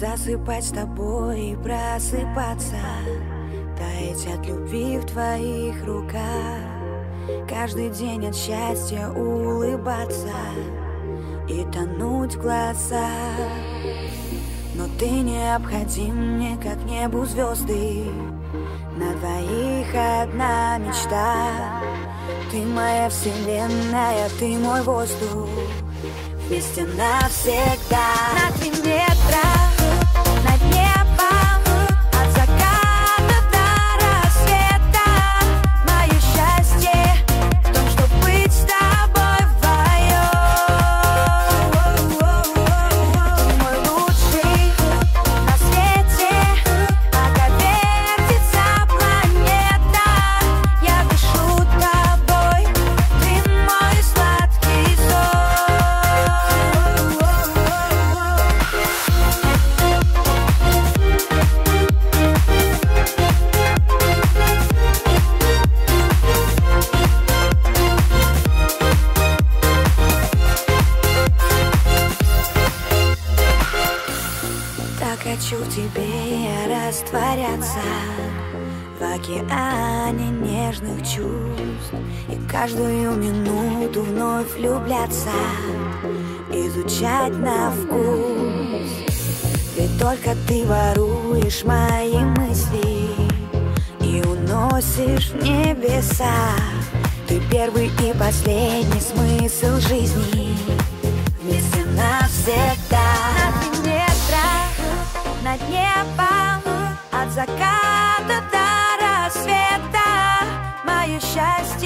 засыпать с тобой и просыпаться, таять от любви в твоих руках, каждый день от счастья улыбаться и тонуть в глазах. Но ты необходим мне, как небу звезды, на двоих одна мечта. Ты моя вселенная, ты мой воздух, вместе навсегда. На 3 метра над небом, от заката до рассвета. Мое счастье в том, чтоб быть с тобой вдвоем. Ты мой лучший на свете, пока вертится планета. Я дышу тобой, ты мой сладкий сон. Так хочу в тебе я растворяться, в океане нежных чувств, и каждую минуту вновь влюбляться, изучать на вкус. Ведь только ты воруешь мои мысли и уносишь в небеса. Ты первый и последний смысл жизни, вместе навсегда. На 3 метра над небом, от заката до рассвета. Мое счастье